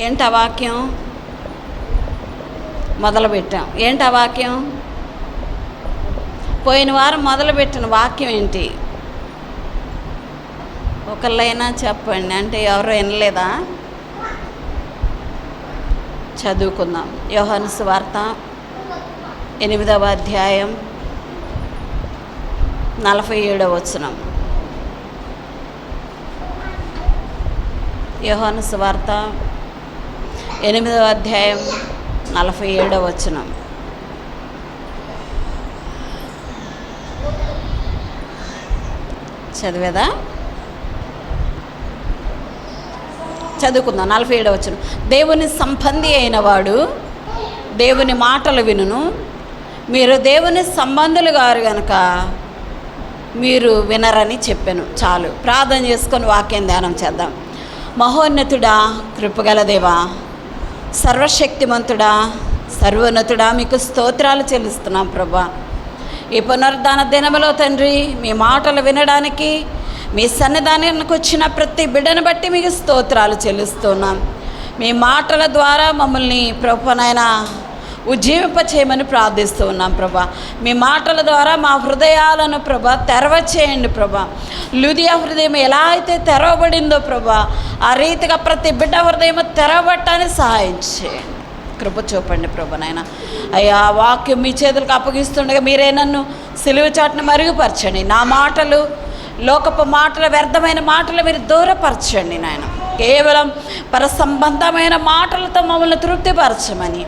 ఏంటి ఆ వాక్యం? మొదలుపెట్టాం. ఏంటి ఆ వాక్యం? పోయిన వారం మొదలుపెట్టిన వాక్యం ఏంటి? ఒకళ్ళైనా చెప్పండి. అంటే ఎవరు వినలేదా? చదువుకుందాం. యోహాను సువార్త 8వ అధ్యాయం 47వ వచనం. యోహాను సువార్త 8వ అధ్యాయం 47వ వచనం. చదివేదా? చదువుకుందాం. 47వ వచనం. దేవుని సంబంధి అయిన వాడు దేవుని మాటలు వినును. మీరు దేవుని సంబంధులు గారు గనక మీరు వినరని చెప్పాను. చాలు. ప్రార్థన చేసుకొని వాక్యం ధ్యానం చేద్దాం. మహోన్నతుడా, కృపగల దేవా, సర్వశక్తిమంతుడా, సర్వోన్నతుడా, మీకు స్తోత్రాలు చెల్లిస్తున్నాం ప్రభా. ఈ పునరుద్ధాన దినములో తండ్రి, మీ మాటలు వినడానికి మీ సన్నిధానానికి వచ్చిన ప్రతి బిడ్డను బట్టి మీకు స్తోత్రాలు చెల్లిస్తున్నాం. మీ మాటల ద్వారా మమ్మల్ని ప్రభునైనా ఉజ్జీవింప చేయమని ప్రార్థిస్తూ ఉన్నాం ప్రభా. మీ మాటల ద్వారా మా హృదయాలను ప్రభా తెరవచేయండి ప్రభా. లూదియా హృదయం ఎలా అయితే తెరవబడిందో ప్రభా, ఆ రీతిగా ప్రతి బిడ్డ హృదయం తెరవబట్టడానికి సహాయం చేయండి. కృప చూపండి ప్రభా. నాయన అయ్యా, వాక్యం మీ చేతులకు అప్పగిస్తుండగా మీరే నన్ను సిలువ చాటును మరుగుపరచండి. నా మాటలు, లోకపు మాటలు, వ్యర్థమైన మాటలు మీరు దూరపరచండి నాయన. కేవలం పరసంబంధమైన మాటలతో మమ్మల్ని తృప్తిపరచమని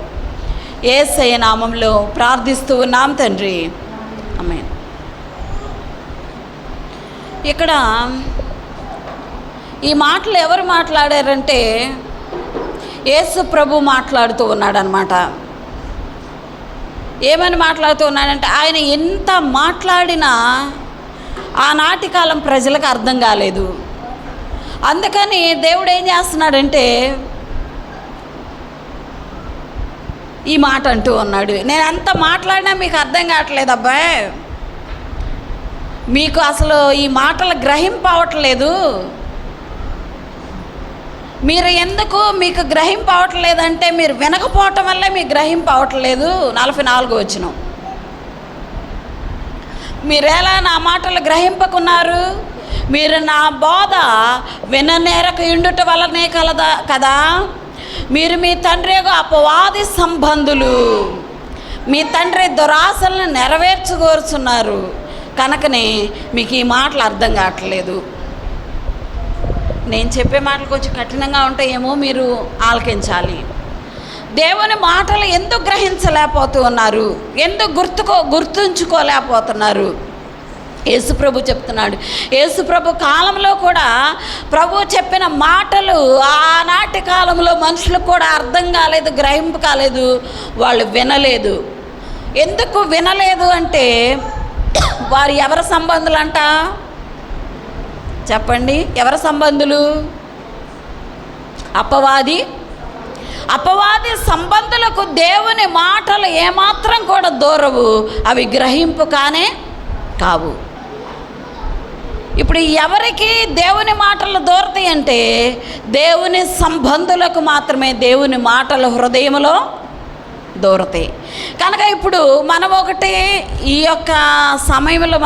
యేసయ్య నామంలో ప్రార్థిస్తూ ఉన్నాం తండ్రి. ఆమేన్. ఇక్కడ ఈ మాటలు ఎవరు మాట్లాడారంటే యేసు ప్రభు మాట్లాడుతూ ఉన్నాడనమాట. ఏమని మాట్లాడుతూ ఉన్నాడంటే, ఆయన ఎంత మాట్లాడినా ఆనాటి కాలం ప్రజలకు అర్థం కాలేదు. అందుకని దేవుడు ఏం చేస్తున్నాడంటే ఈ మాట అంటూ ఉన్నాడు. నేను ఎంత మాట్లాడినా మీకు అర్థం కావట్లేదు అబ్బాయి, మీకు అసలు ఈ మాటలు గ్రహింపు అవ్వట్లేదు. మీరు ఎందుకు మీకు గ్రహింపు అవ్వట్లేదంటే మీరు వినకపోవటం వల్లే మీకు గ్రహింపు అవ్వట్లేదు. 44 వచనం. మీరెలా నా మాటలు గ్రహింపకున్నారు? మీరు నా బోధ విననేరక ఉండుట వల్లనే కదా. మీరు మీ తండ్రి యొక్క అపవాది సంబంధులు, మీ తండ్రి దురాశలను నెరవేర్చుకోరుచున్నారు కనుకనే మీకు ఈ మాటలు అర్థం కావట్లేదు. నేను చెప్పే మాటలు కొంచెం కఠినంగా ఉంటాయేమో, మీరు ఆలకించాలి. దేవుని మాటలు ఎందుకు గ్రహించలేకపోతూ ఉన్నారు? ఎందుకు గుర్తుంచుకోలేకపోతున్నారు? యేసుప్రభు చెప్తున్నాడు. యేసుప్రభు కాలంలో కూడా ప్రభు చెప్పిన మాటలు ఆనాటి కాలంలో మనుషులకు కూడా అర్థం కాలేదు, గ్రహింపు కాలేదు, వాళ్ళు వినలేదు. ఎందుకు వినలేదు అంటే వారు ఎవరి సంబంధులు అంట? చెప్పండి, ఎవరి సంబంధులు? అపవాది సంబంధులకు దేవుని మాటలు ఏమాత్రం కూడా దూరవు, అవి గ్రహింపు కానే కావు. ఇప్పుడు ఎవరికి దేవుని మాటలు దూరతాయి అంటే దేవుని సంబంధులకు మాత్రమే దేవుని మాటలు హృదయంలో దూరతాయి. కనుక ఇప్పుడు మనం ఒకటి ఈ యొక్క సమయంలో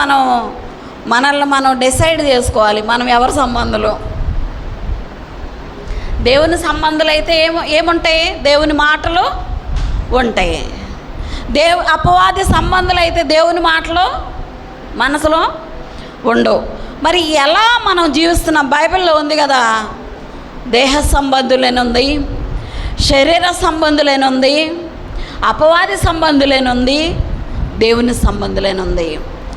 మనల్ని మనం డిసైడ్ చేసుకోవాలి, మనం ఎవరి సంబంధులు. దేవుని సంబంధులు అయితే ఏముంటాయి? దేవుని మాటలు ఉంటాయి. అపవాది సంబంధులు అయితే దేవుని మాటలు మనసులో ఉండవు. మరి ఎలా మనం జీవిస్తున్నాం? బైబిల్లో ఉంది కదా, దేహ సంబంధులేనుంది, శరీర సంబంధులేనుంది, అపవాది సంబంధులేనుంది, దేవుని సంబంధులేనుంది.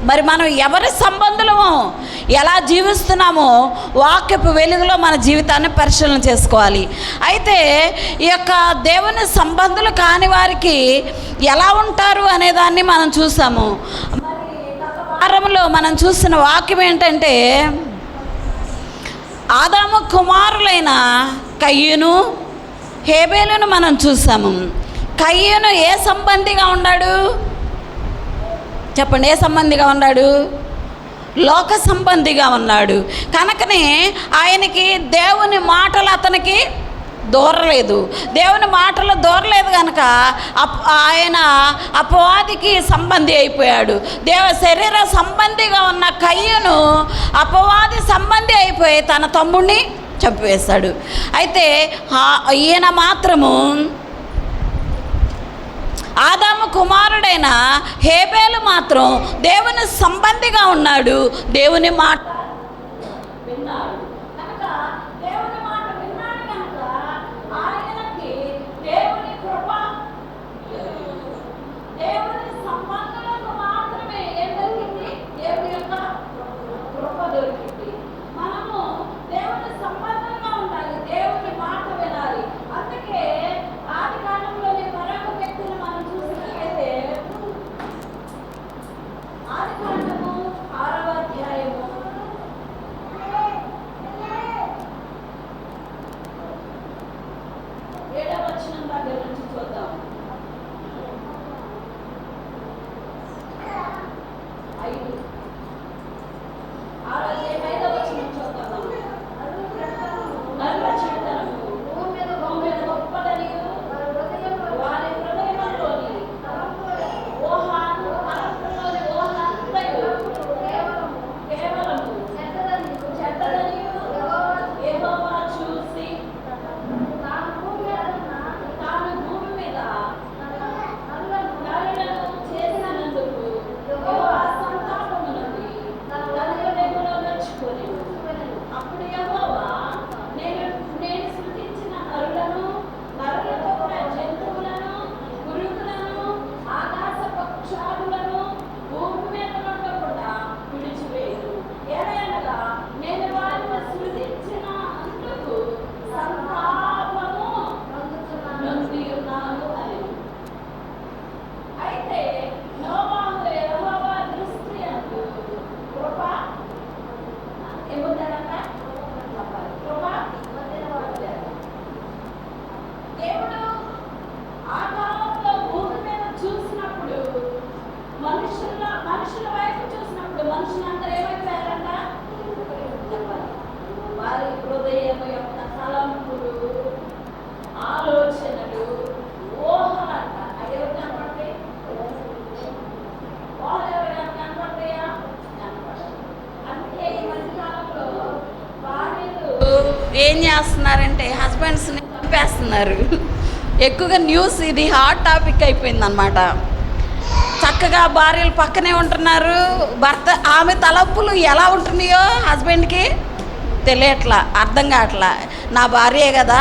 మరి మనం ఎవరి సంబంధులమో, ఎలా జీవిస్తున్నామో వాక్యపు వెలుగులో మన జీవితాన్ని పరిశీలన చేసుకోవాలి. అయితే ఈ యొక్క దేవుని సంబంధులు కాని వారికి ఎలా ఉంటారు అనేదాన్ని మనం చూసాము. వారంలో మనం చూసిన వాక్యం ఏంటంటే, ఆదాము కుమారులైన కయ్యూను, హేబేలును మనం చూసాము. కయ్యూను ఏ సంబంధిగా ఉన్నాడు? చెప్పండి, ఏ సంబంధిగా ఉన్నాడు? లోక సంబంధిగా ఉన్నాడు. కనుకనే ఆయనకి దేవుని మాటలు అతనికి దూరలేదు, దేవుని మాటలు దూరలేదు కనుక ఆయన అపవాదికి సంబంధి అయిపోయాడు. శరీర సంబంధిగా ఉన్న కయ్యను అపవాది సంబంధి అయిపోయి తన తమ్ముడిని చంపివేశాడు. అయితే ఈయన మాత్రము ఆదాము కుమారుడైన హేబేలు మాత్రం దేవుని సంబంధిగా ఉన్నాడు, దేవుని మాట విన్నాడు. కనుక దేవుని మాట విన్నాడు కనుక ఆయనకి దేవుని కృప, దేవుని సంబంధులకు మాత్రమే ఏం దొరికింది? దేవుని యొక్క కృప దొరికింది. మనము దేవుని సంబంధంగా ఉండాలి, దేవుని మాట వినాలి. అందుకే ఆది కాలంలోని మరొక వ్యక్తిని మనం చూసినట్లయితే ఆది కాండము 6వ అధ్యాయము 7వ వచనం దగ్గర నుంచి చూద్దాం. 5వ వచనం చూద్దాం. నరుల చెడుతనము భూమి మీద గొప్పదనియు వారి హృదయములోని తలంపుల్లోని ఊహ అంతయు కేవలము చెడ్డదనియు యెహోవా చూసి తాను భూమి మీద నరులను చేసినందుకు యెహోవా సంతాపము నుండి తన హృదయములో నొచ్చుకొనెను. అప్పుడు యెహోవా నేను సృష్టించిన నరులతో కూడా జంతువులను, పురుగులను, ఆకాశ పక్షాదులను భూమి మీద ఉండకుండా విడిచివేయను. ఏలయనగా నేను వారిని సృజించిన అందుకు సంతాపము నొంది ఉన్నాను అని. అయితే నోవాహు యెహోవా దృష్టి యందు కృప ఏముందనక కృప దేవుడు ఆ కాలంలో భూమి మీద చూసినప్పుడు మనుషుల వైపు చూసినప్పుడు మనుషులందరూ ఏమైపోయారంట? వారి హృదయం యొక్క తలంపులు, ఆలోచనలు, ఊహలంట ఎవరు కనపడతాయి? ఊహలు ఎవరైనా కనపడతాయా? అందుకే ఈ మధ్యకాలంలో భార్యలు ఏం చేస్తున్నారంటే హస్బెండ్స్ని చంపేస్తున్నారు. ఎక్కువగా న్యూస్ ఇది హాట్ టాపిక్ అయిపోయింది అన్నమాట. చక్కగా భార్యలు పక్కనే ఉంటున్నారు, భర్త ఆమె తలంపులు ఎలా ఉంటున్నాయో హస్బెండ్కి తెలియట్లా, అర్థం కావట్లా. నా భార్యే కదా,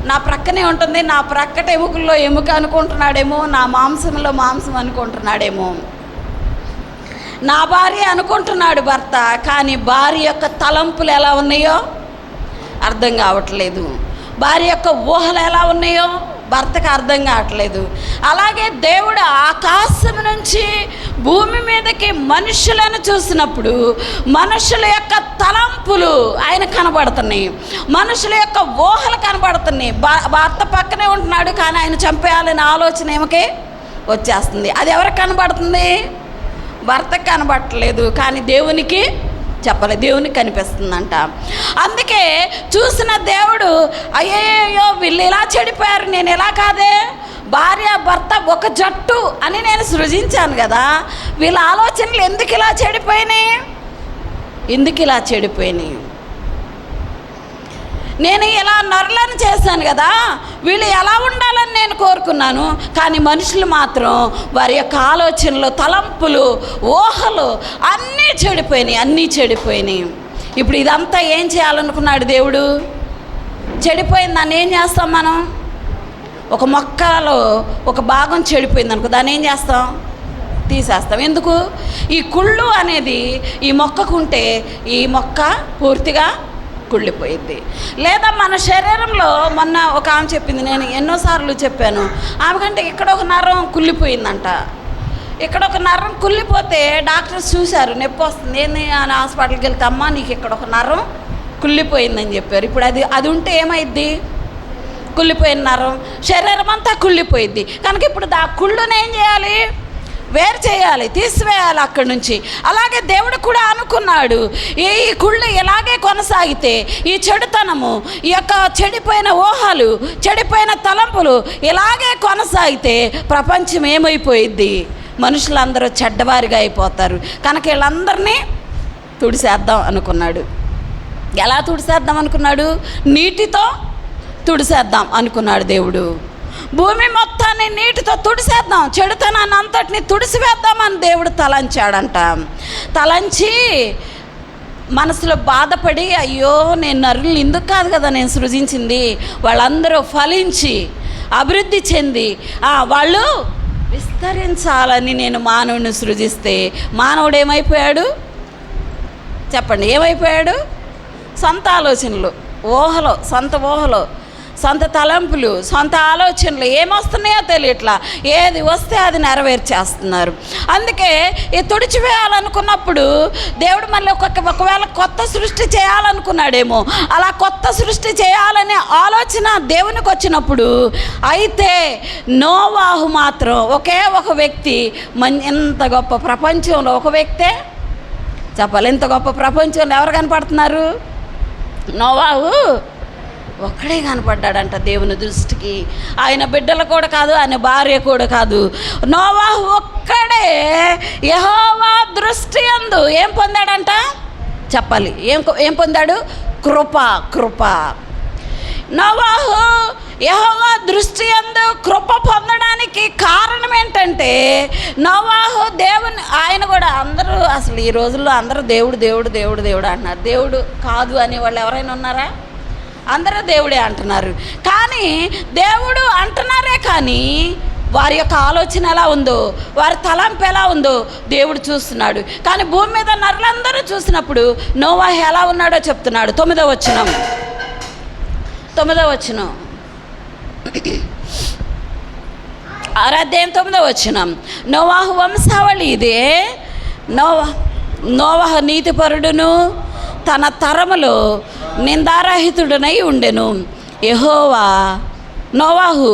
నా ప్రక్కనే ఉంటుంది, నా ప్రక్కట ఎముకల్లో ఎముక అనుకుంటున్నాడేమో, నా మాంసంలో మాంసం అనుకుంటున్నాడేమో, నా భార్య అనుకుంటున్నాడు భర్త. కానీ భార్య యొక్క తలంపులు ఎలా ఉన్నాయో అర్థం కావట్లేదు, భార్య యొక్క ఊహలు ఎలా ఉన్నాయో భర్తకు అర్థం కావట్లేదు. అలాగే దేవుడు ఆకాశం నుంచి భూమి మీదకి మనుషులను చూసినప్పుడు మనుషుల యొక్క తలంపులు ఆయన కనబడుతున్నాయి, మనుషుల యొక్క ఊహలు కనబడుతున్నాయి. భర్త పక్కనే ఉంటున్నాడు కానీ ఆయన చంపేయాలనే ఆలోచన ఏమకే వచ్చేస్తుంది. అది ఎవరికి కనబడుతుంది? భర్తకు కనబడట్లేదు కానీ దేవునికి చెప్పలేదు, దేవునికి కనిపిస్తుందంట. అందుకే చూసిన దేవుడు అయ్యో వీళ్ళు ఇలా చెడిపోయారు, నేను ఎలా కాదే, భార్య భర్త ఒక జట్టు అని నేను సృజించాను కదా, వీళ్ళ ఆలోచనలు ఎందుకు ఇలా చెడిపోయినాయి, నేను ఇలా నరులను చేశాను కదా, వీళ్ళు ఎలా ఉండాలని నేను కోరుకున్నాను. కానీ మనుషులు మాత్రం వారి యొక్క ఆలోచనలు, తలంపులు, ఊహలు అన్నీ చెడిపోయినాయి. ఇప్పుడు ఇదంతా ఏం చేయాలనుకున్నాడు దేవుడు? చెడిపోయింది దాన్ని ఏం చేస్తాం మనం? ఒక మొక్కలో ఒక భాగం చెడిపోయింది అనుకో, దాన్ని ఏం చేస్తాం? తీసేస్తాం. ఎందుకు? ఈ కుళ్ళు అనేది ఈ మొక్కకుంటే ఈ మొక్క పూర్తిగా కుళ్ళిపోయింది. లేదా మన శరీరంలో మొన్న ఒక ఆమె చెప్పింది, నేను ఎన్నోసార్లు చెప్పాను, ఆమె కంటే ఇక్కడ ఒక నరం కుళ్ళిపోయిందంట. ఇక్కడ ఒక నరం కుళ్ళిపోతే డాక్టర్స్ చూశారు, నొప్పి వస్తుంది, ఏంది అని హాస్పిటల్కి వెళ్తే అమ్మ నీకు ఇక్కడ ఒక నరం కుళ్ళిపోయిందని చెప్పారు. ఇప్పుడు అది ఉంటే ఏమైద్ది? కుళ్ళిపోయిన నరం శరీరం అంతా కుళ్ళిపోయిద్ది. కనుక ఇప్పుడు కుళ్ళుని ఏం చేయాలి? వేరు చేయాలి, తీసివేయాలి అక్కడి నుంచి. అలాగే దేవుడు కూడా అనుకున్నాడు, ఈ కుళ్ళు ఇలాగే కొనసాగితే, ఈ చెడుతనము, ఈ యొక్క చెడిపోయిన ఊహలు, చెడిపోయిన తలంపులు ఇలాగే కొనసాగితే ప్రపంచం ఏమైపోయిద్ది, మనుషులందరూ చెడ్డవారిగా అయిపోతారు. కనుక వీళ్ళందరినీ తుడిసేద్దాం అనుకున్నాడు. ఎలా తుడిసేద్దాం అనుకున్నాడు? నీటితో తుడిసేద్దాం అనుకున్నాడు దేవుడు. భూమి మొత్తాన్ని నీటితో తుడిసేద్దాం, చెడుతనాన్ని అంతటిని తుడిసివేద్దామని దేవుడు తలంచాడంట. తలంచి మనసులో బాధపడి, అయ్యో నేను నరుల్ని ఇందుకు కాదు కదా నేను సృజించింది, వాళ్ళందరూ ఫలించి అభివృద్ధి చెంది వాళ్ళు విస్తరించాలని నేను మానవుని సృజిస్తే, మానవుడు ఏమైపోయాడు చెప్పండి? ఏమైపోయాడు? సొంత ఆలోచనలు, ఊహలు, సొంత తలంపులు, సొంత ఆలోచనలు ఏమొస్తున్నాయో తెలియట్లా, ఏది వస్తే అది నెరవేర్చేస్తున్నారు. అందుకే ఈ తుడిచివేయాలనుకున్నప్పుడు దేవుడు మళ్ళీ ఒకవేళ కొత్త సృష్టి చేయాలనుకున్నాడేమో, అలా కొత్త సృష్టి చేయాలనే ఆలోచన దేవునికి వచ్చినప్పుడు, అయితే నోవాహు మాత్రం ఒకే ఒక వ్యక్తి, ఎంత గొప్ప ప్రపంచంలో ఒక వ్యక్తే చెప్పాలి, ఇంత గొప్ప ప్రపంచంలో ఎవరు కనపడుతున్నారు? నోవాహు ఒక్కడే కనపడ్డాడంట దేవుని దృష్టికి. ఆయన బిడ్డలు కూడా కాదు, ఆయన భార్య కూడా కాదు, నోవాహు ఒక్కడే యెహోవా దృష్టి యందు ఏం పొందాడంట చెప్పాలి? ఏం పొందాడు? కృప. నోవాహు యెహోవా దృష్టి యందు కృప పొందడానికి కారణం ఏంటంటే, నోవాహు దేవుని, ఆయన కూడా అందరూ అసలు ఈ రోజుల్లో అందరూ దేవుడు అంటున్నారు. దేవుడు కాదు అనే వాళ్ళు ఎవరైనా ఉన్నారా? అందరూ దేవుడే అంటున్నారు. కానీ దేవుడు అంటున్నారే కానీ వారి యొక్క ఆలోచన ఎలా ఉందో, వారి తలంపు ఎలా ఉందో దేవుడు చూస్తున్నాడు. కానీ భూమి మీద నరులందరూ చూసినప్పుడు నోవాహు ఎలా ఉన్నాడో చెప్తున్నాడు. 9వ వచనం 9వ వచనం. నోవాహు వంశావళి ఇదే. నోవాహు నీతిపరుడును, తన తరములో నిందారహితుడనై ఉండెను. నోవాహు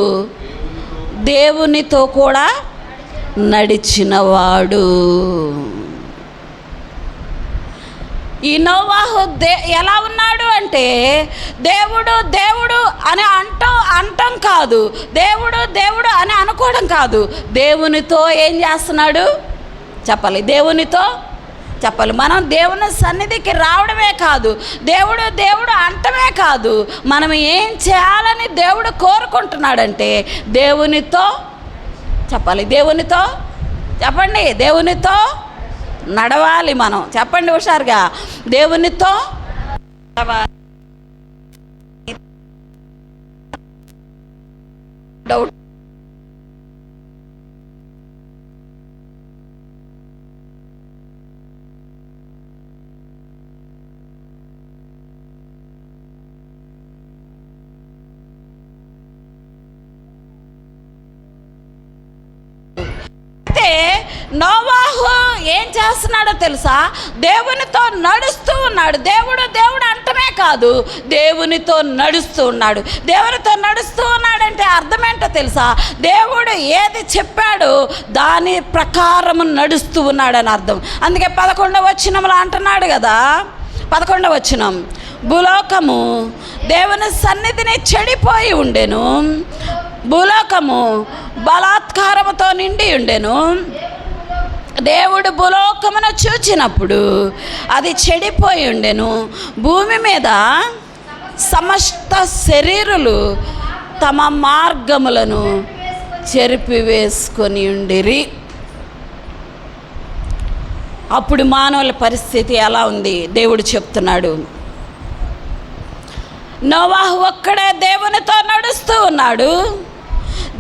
దేవునితో కూడా నడిచినవాడు. ఈ నోవాహు ఎలా ఉన్నాడు అంటే, దేవుడు అని అంటాం కాదు, దేవుడు అని అనుకోవడం కాదు, దేవునితో ఏం చేస్తున్నాడు చెప్పాలి? దేవునితో చెప్పాలి. మనం దేవుని సన్నిధికి రావడమే కాదు, దేవుడు అంటమే కాదు, మనం ఏం చేయాలని దేవుడు కోరుకుంటున్నాడంటే దేవునితో చెప్పాలి. దేవునితో చెప్పండి, దేవునితో నడవాలి మనం. చెప్పండి హుషారుగా, దేవునితో డౌట్ నోవాహు ఏం చేస్తున్నాడో తెలుసా? దేవునితో నడుస్తూ ఉన్నాడు. దేవుడు అంటమే కాదు, దేవునితో నడుస్తూ ఉన్నాడు. దేవునితో నడుస్తూ ఉన్నాడంటే అర్థం ఏంటో తెలుసా? దేవుడు ఏది చెప్పాడో దాని ప్రకారం నడుస్తూ ఉన్నాడని అర్థం. అందుకే 11వ వచనంలో అంటున్నాడు కదా, 11వ వచనం, భూలోకము దేవుని సన్నిధిని చెడిపోయి ఉండెను, భూలోకము బలాత్కారముతో నిండి ఉండెను. దేవుడు భూలోకమును చూచినప్పుడు అది చెడిపోయి ఉండెను. భూమి మీద సమస్త శరీరులు తమ మార్గములను చెరిపివేసుకొని ఉండిరి. అప్పుడు మానవుల పరిస్థితి ఎలా ఉంది దేవుడు చెప్తున్నాడు. నోవాహు ఒక్కడే దేవునితో నడుస్తూ ఉన్నాడు.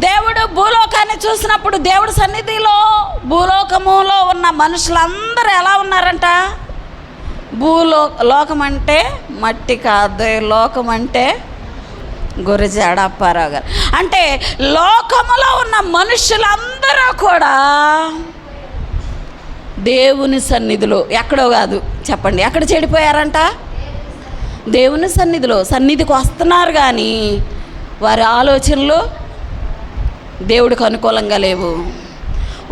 దేవుడు భూలోకాన్ని చూసినప్పుడు దేవుడి సన్నిధిలో భూలోకములో ఉన్న మనుషులందరూ ఎలా ఉన్నారంట? లోకం అంటే మట్టి కాదు, లోకం అంటే గురజాడ అప్పారావు గారు. అంటే లోకములో ఉన్న మనుషులందరూ కూడా దేవుని సన్నిధిలో, ఎక్కడో కాదు చెప్పండి, ఎక్కడ చెడిపోయారంట? దేవుని సన్నిధికి వస్తున్నారు కానీ వారి ఆలోచనలు దేవుడికి అనుకూలంగా లేవు.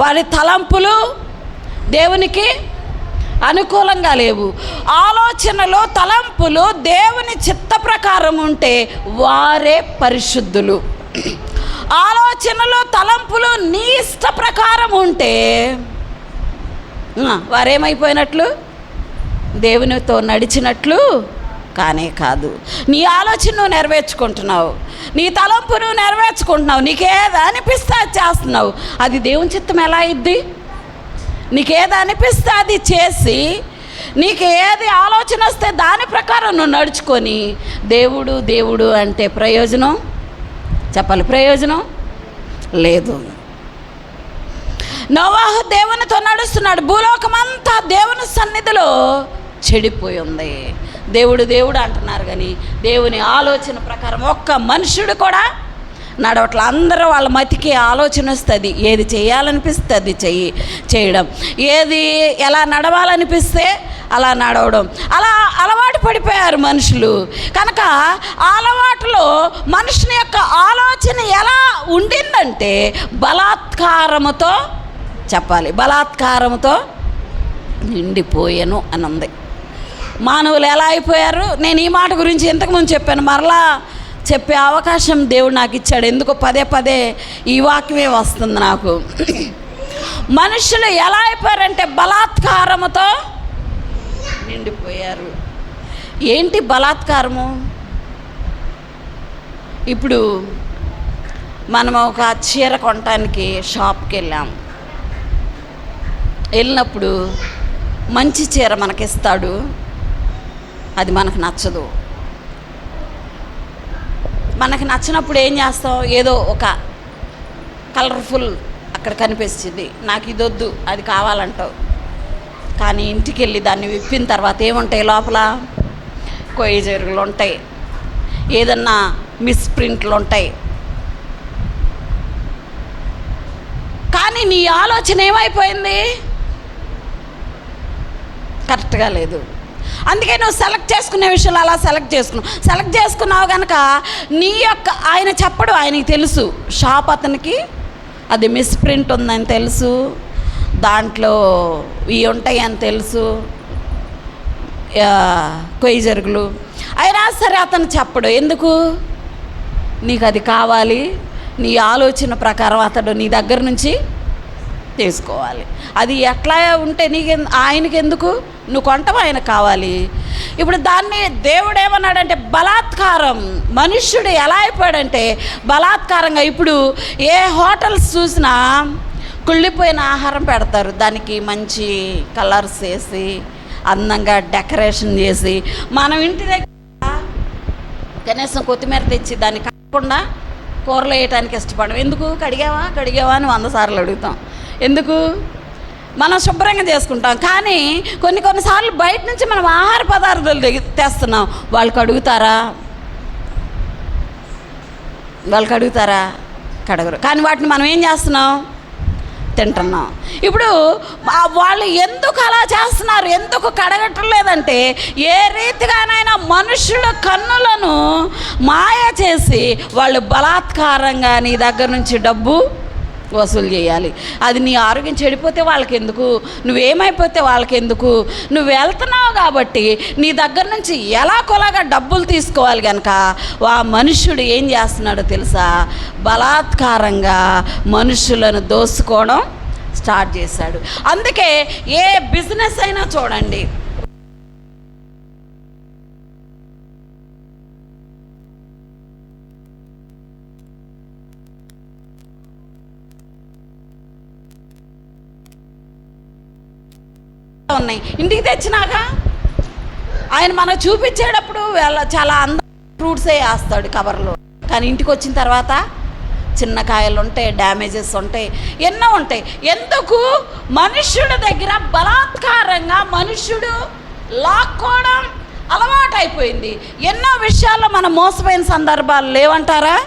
వారి తలంపులు దేవునికి అనుకూలంగా లేవు. ఆలోచనలు, తలంపులు దేవుని చిత్త ప్రకారం ఉంటే వారే పరిశుద్ధులు. ఆలోచనలు, తలంపులు నీ ఇష్ట ప్రకారం ఉంటే వారేమైపోయినట్లు? దేవునితో నడిచినట్లు కానే కాదు. నీ ఆలోచన నువ్వు నెరవేర్చుకుంటున్నావు, నీ తలంపు నువ్వు నెరవేర్చుకుంటున్నావు, నీకేది అనిపిస్తే అది చేస్తున్నావు. అది దేవుని చిత్తం ఎలా అయింది? నీకేది అనిపిస్తే అది చేసి, నీకు ఏది ఆలోచన వస్తే దాని ప్రకారం నువ్వు నడుచుకొని దేవుడు దేవుడు అంటే ప్రయోజనం చెప్పాలి, ప్రయోజనం లేదు. నోవాహు దేవునితో నడుస్తున్నాడు. భూలోకమంతా దేవుని సన్నిధిలో చెడిపోయి ఉంది. దేవుడు దేవుడు అంటున్నారు కానీ దేవుని ఆలోచన ప్రకారం ఒక్క మనుషుడు కూడా నడవట్ల. అందరూ వాళ్ళ మతికి ఆలోచన వస్తుంది, ఏది చేయాలనిపిస్తే అది చేయడం, ఏది ఎలా నడవాలనిపిస్తే అలా నడవడం. అలా అలవాటు పడిపోయారు మనుషులు. కనుక అలవాటులో మనుషుని యొక్క ఆలోచన ఎలా ఉండిందంటే బలాత్కారముతో చెప్పాలి, బలాత్కారముతో నిండిపోయాను అని ఉంది. మానవులు ఎలా అయిపోయారు? నేను ఈ మాట గురించి ఇంతకుముందు చెప్పాను, మరలా చెప్పే అవకాశం దేవుడు నాకు ఇచ్చాడు. ఎందుకో పదే పదే ఈ వాక్యమే వస్తుంది నాకు. మనుషులు ఎలా అయిపోయారంటే బలాత్కారముతో నిండిపోయారు. ఏంటి బలాత్కారము? ఇప్పుడు మనం ఒక చీర కొనటానికి షాప్కి వెళ్ళినప్పుడు మంచి చీర మనకిస్తాడు, అది మనకు నచ్చదు. మనకు నచ్చినప్పుడు ఏం చేస్తాం? ఏదో ఒక కలర్ఫుల్ అక్కడ కనిపిస్తుంది, నాకు ఇది వద్దు అది కావాలంటావు. కానీ ఇంటికి వెళ్ళి దాన్ని విప్పిన తర్వాత ఏముంటాయి? లోపల కొయ్యజరుగులు ఉంటాయి, ఏదన్నా మిస్ప్రింట్లు ఉంటాయి. కానీ నీ ఆలోచన ఏమైపోయింది? కరెక్ట్గా లేదు. అందుకే నువ్వు సెలెక్ట్ చేసుకునే విషయాలు అలా సెలెక్ట్ చేసుకున్నావు కనుక నీ యొక్క ఆయన చెప్పడు, ఆయనకి తెలుసు. షాప్ అతనికి అది మిస్ప్రింట్ ఉందని తెలుసు, దాంట్లో ఇవి ఉంటాయి అని తెలుసు, కొయ్యి జరుగులు. అయినా సరే అతను చెప్పడు. ఎందుకు? నీకు అది కావాలి, నీ ఆలోచన ప్రకారం అతడు నీ దగ్గర నుంచి తీసుకోవాలి. అది ఎట్లా ఉంటే ఆయనకి ఎందుకు? నువ్వు కొంటావు, ఆయనకు కావాలి. ఇప్పుడు దాన్ని దేవుడు ఏమన్నాడంటే బలాత్కారం. మనుష్యుడు ఎలా అయిపోయాడంటే బలాత్కారంగా. ఇప్పుడు ఏ హోటల్స్ చూసినా కుళ్ళిపోయిన ఆహారం పెడతారు, దానికి మంచి కలర్స్ వేసి అందంగా డెకరేషన్ చేసి. మనం ఇంటి దగ్గర కనీసం కొత్తిమీర తెచ్చి దాన్ని కట్టకుండా కూరలో వేయటానికి ఇష్టపడం. ఎందుకు? కడిగావా అని 100 సార్లు అడుగుతాం. ఎందుకు? మనం శుభ్రంగా చేసుకుంటాం. కానీ కొన్నిసార్లు బయట నుంచి మనం ఆహార పదార్థాలు తెస్తున్నాం, వాళ్ళు కడుగుతారా? కడగరు. కానీ వాటిని మనం ఏం చేస్తున్నాం? తింటున్నాం. ఇప్పుడు వాళ్ళు ఎందుకు అలా చేస్తున్నారు? ఎందుకు కడగటం లేదంటే ఏ రీతిగానైనా మనుషుల కన్నులను మాయ చేసి వాళ్ళు బలాత్కారంగా నీ దగ్గర నుంచి డబ్బు వసూలు చేయాలి. అది నీ ఆరోగ్యం చెడిపోతే వాళ్ళకెందుకు? నువ్వేమైపోతే వాళ్ళకెందుకు? నువ్వు వెళ్తున్నావు కాబట్టి నీ దగ్గర నుంచి ఎలాగోలాగా డబ్బులు తీసుకోవాలి కనుక ఆ మనుష్యుడు ఏం చేస్తున్నాడో తెలుసా? బలాత్కారంగా మనుషులను దోసుకోవడం స్టార్ట్ చేశాడు. అందుకే ఏ బిజినెస్ అయినా చూడండి, ఉన్నాయి. ఇంటికి తెచ్చినాక ఆయన మనకు చూపించేటప్పుడు చాలా ఫ్రూట్సే వేస్తాడు కవర్లో. కానీ ఇంటికి వచ్చిన తర్వాత చిన్న కాయలు ఉంటాయి, డ్యామేజెస్ ఉంటాయి, ఎన్నో ఉంటాయి. ఎందుకు? మనుష్యుడి దగ్గర బలాత్కారంగా మనుష్యుడు లాక్కోవడం అలవాటు అయిపోయింది. ఎన్నో విషయాల్లో మనం మోసపోయిన సందర్భాలు లేవంటారా?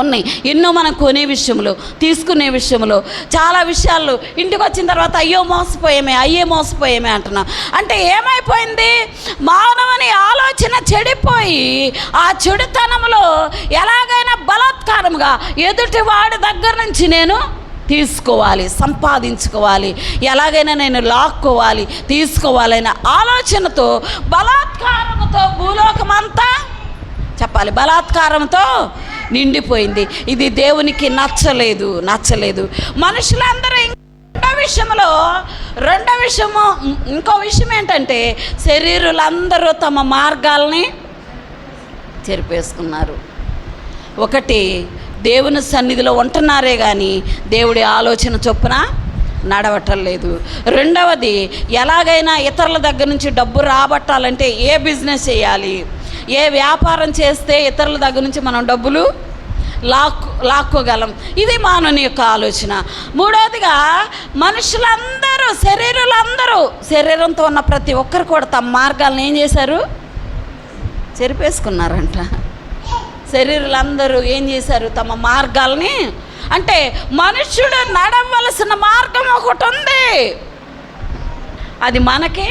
ఉన్నాయి. ఎన్నో మనం కొనే విషయంలో, తీసుకునే విషయంలో, చాలా విషయాల్లో ఇంటికి వచ్చిన తర్వాత అయ్యే మోసపోయేమే అంటున్నాం. అంటే ఏమైపోయింది? మానవుని ఆలోచన చెడిపోయి ఆ చెడుతనంలో ఎలాగైనా బలాత్కారంగా ఎదుటి వాడి దగ్గర నుంచి నేను తీసుకోవాలి, సంపాదించుకోవాలి, ఎలాగైనా నేను లాక్కోవాలి, తీసుకోవాలనే ఆలోచనతో బలాత్కారంతో భూలోకమంతా చెప్పాలి బలాత్కారంతో నిండిపోయింది. ఇది దేవునికి నచ్చలేదు. మనుషులందరూ రెండో విషయము ఇంకో విషయం ఏంటంటే శరీరులందరూ తమ మార్గాల్ని చెరిపేసుకున్నారు. ఒకటి, దేవుని సన్నిధిలో ఉంటున్నారే కానీ దేవుడి ఆలోచన చొప్పున నడవటం లేదు. రెండవది, ఎలాగైనా ఇతరుల దగ్గర నుంచి డబ్బు రాబట్టాలంటే ఏ బిజినెస్ చేయాలి, ఏ వ్యాపారం చేస్తే ఇతరుల దగ్గర నుంచి మనం డబ్బులు లాక్కోగలం, ఇది మానవుని యొక్క ఆలోచన. మూడవదిగా మనుషులందరూ శరీరంతో ఉన్న ప్రతి ఒక్కరు కూడా తమ మార్గాలను ఏం చేశారు, చెరిపేసుకున్నారంట. శరీరులందరూ ఏం చేశారు, తమ మార్గాల్ని, అంటే మనుష్యుడు నడవలసిన మార్గం ఒకటి ఉంది, అది మనకే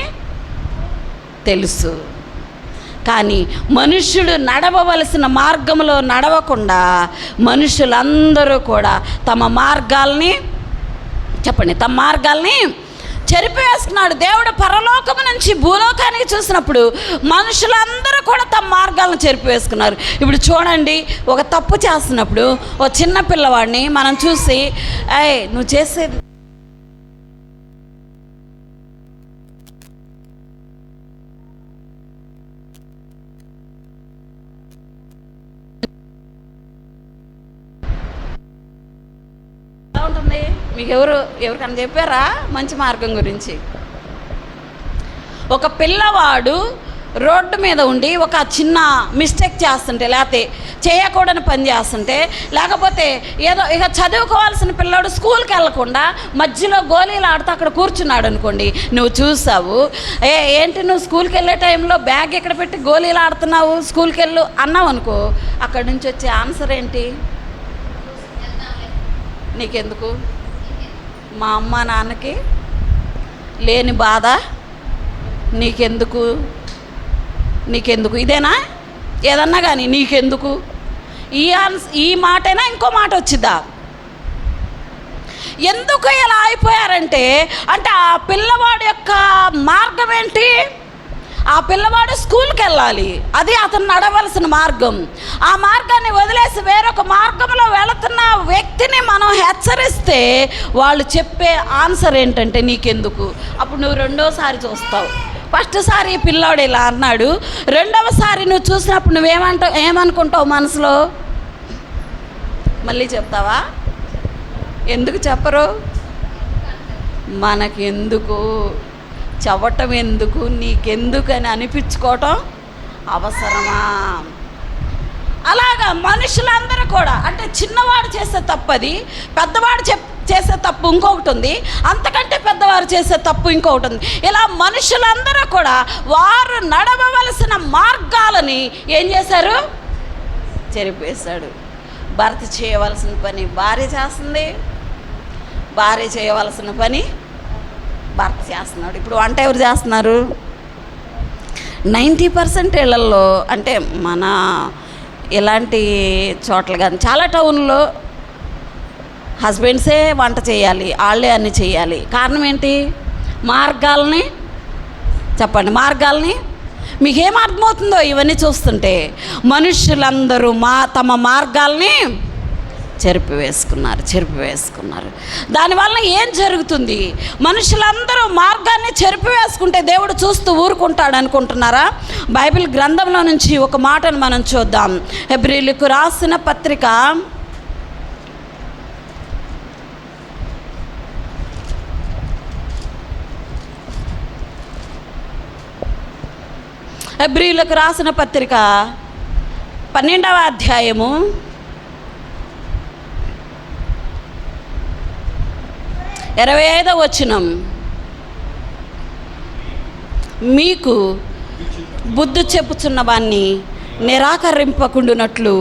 తెలుసు. కానీ మనుష్యుడు నడవవలసిన మార్గంలో నడవకుండా మనుషులందరూ కూడా తమ మార్గాల్ని చెరిపేసుకున్నాడు. దేవుడు పరలోకము నుంచి భూలోకానికి చూసినప్పుడు మనుషులందరూ కూడా తమ మార్గాలను చెరిపేసుకున్నారు. ఇప్పుడు చూడండి, ఒక తప్పు చేస్తున్నప్పుడు ఒక చిన్న పిల్లవాడిని మనం చూసి నువ్వు చేసేది ఉంటుంది. మీకు ఎవరికన్నా చెప్పారా మంచి మార్గం గురించి? ఒక పిల్లవాడు రోడ్డు మీద ఉండి ఒక చిన్న మిస్టేక్ చేస్తుంటే, లేకపోతే చేయకూడని పని చేస్తుంటే, లేకపోతే ఏదో ఇక చదువుకోవాల్సిన పిల్లాడు స్కూల్కి వెళ్ళకుండా మధ్యలో గోళీలు ఆడుతూ అక్కడ కూర్చున్నాడు అనుకోండి, నువ్వు చూసావు, ఏంటి నువ్వు స్కూల్కి వెళ్ళే టైంలో బ్యాగ్ ఎక్కడ పెట్టి గోళీలు ఆడుతున్నావు, స్కూల్కి వెళ్ళు అన్నావు అనుకో, అక్కడి నుంచి వచ్చే ఆన్సర్ ఏంటి? నీకెందుకు? మా అమ్మ నాన్నకి లేని బాధ నీకెందుకు? ఇదేనా? ఏదన్నా కానీ నీకెందుకు? ఈ మాటైనా ఇంకో మాట వచ్చిద్దా? ఎందుకు ఇలా అయిపోయారంటే, అంటే ఆ పిల్లవాడి యొక్క మార్గం ఏంటి? ఆ పిల్లవాడు స్కూల్కి వెళ్ళాలి, అది అతను నడవలసిన మార్గం. ఆ మార్గాన్ని వదిలేసి వేరొక మార్గంలో వెళుతున్న వ్యక్తిని మనం హెచ్చరిస్తే వాళ్ళు చెప్పే ఆన్సర్ ఏంటంటే నీకెందుకు. అప్పుడు నువ్వు రెండోసారి చూస్తావు. ఫస్ట్ సారి ఈ పిల్లాడు ఇలా అన్నాడు, రెండవసారి నువ్వు చూసినప్పుడు ఏమనుకుంటావు మనసులో? మళ్ళీ చెప్తావా? ఎందుకు చెప్పరు? మనకెందుకు, చెప్పటం ఎందుకు, నీకెందుకు అని అనిపించుకోవటం అవసరమా? అలాగా మనుషులందరూ కూడా, అంటే చిన్నవాడు చేసే తప్పది, పెద్దవాడు చేసే తప్పు ఇంకొకటి ఉంది, అంతకంటే పెద్దవారు చేసే తప్పు ఇంకొకటి ఉంది. ఇలా మనుషులందరూ కూడా వారు నడవవలసిన మార్గాలని ఏం చేశారు? చెరిపేశాడు. భర్త చేయవలసిన పని భార్య చేస్తుంది, భార్య చేయవలసిన పని భర్త చేస్తున్నాడు. ఇప్పుడు వంట ఎవరు చేస్తున్నారు? 90% ఇళ్లల్లో, అంటే మన ఇలాంటి చోట్ల కానీ చాలా టౌన్లో హస్బెండ్సే వంట చేయాలి, వాళ్ళే అన్నీ చేయాలి. కారణం ఏంటి? మార్గాల్ని చెప్పండి. మీకేం అర్థమవుతుందో ఇవన్నీ చూస్తుంటే? మనుషులందరూ తమ మార్గాల్ని చెరిపివేసుకున్నారు. దానివల్ల ఏం జరుగుతుంది? మనుషులందరూ మార్గాన్ని చెరిపివేసుకుంటే దేవుడు చూస్తూ ఊరుకుంటాడు అనుకుంటున్నారా? బైబిల్ గ్రంథంలో నుంచి ఒక మాటను మనం చూద్దాం. హెబ్రీయులకు రాసిన పత్రిక 12వ అధ్యాయము 25వ వచనం. మీకు బుద్ధి చెప్పుచున్న వాణ్ణి నిరాకరింపకుండునట్లు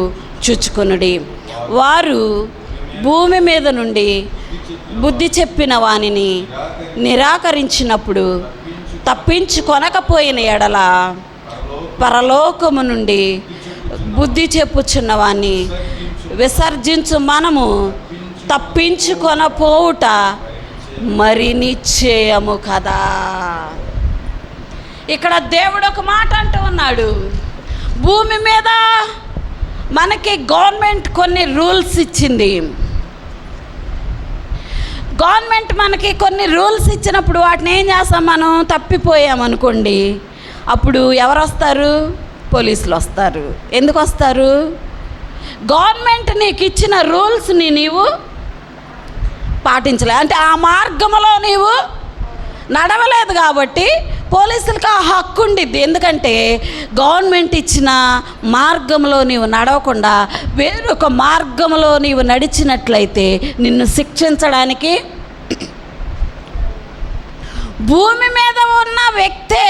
చూచుకొనుడి. వారు భూమి మీద నుండి బుద్ధి చెప్పిన వానిని నిరాకరించినప్పుడు తప్పించుకొనకపోయిన ఎడల పరలోకము నుండి బుద్ధి చెప్పుచున్న వాణ్ణి విసర్జించు మనము తప్పించుకొనపోవుట మరి నిశ్చయము కదా. ఇక్కడ దేవుడు ఒక మాట అంటూ ఉన్నాడు. భూమి మీద మనకి గవర్నమెంట్ కొన్ని రూల్స్ ఇచ్చింది. గవర్నమెంట్ మనకి కొన్ని రూల్స్ ఇచ్చినప్పుడు వాటిని ఏం చేస్తాం, మనం తప్పిపోయామనుకోండి, అప్పుడు ఎవరు వస్తారు? పోలీసులు వస్తారు. ఎందుకు వస్తారు? గవర్నమెంట్ నీకు ఇచ్చిన రూల్స్ని నీవు పాటించలే, అంటే ఆ మార్గంలో నీవు నడవలేదు కాబట్టి పోలీసులకు ఆ హక్కు ఉండిద్ది. ఎందుకంటే గవర్నమెంట్ ఇచ్చిన మార్గంలో నీవు నడవకుండా వేరొక మార్గంలో నీవు నడిచినట్లయితే నిన్ను శిక్షించడానికి భూమి మీద ఉన్న వ్యక్తే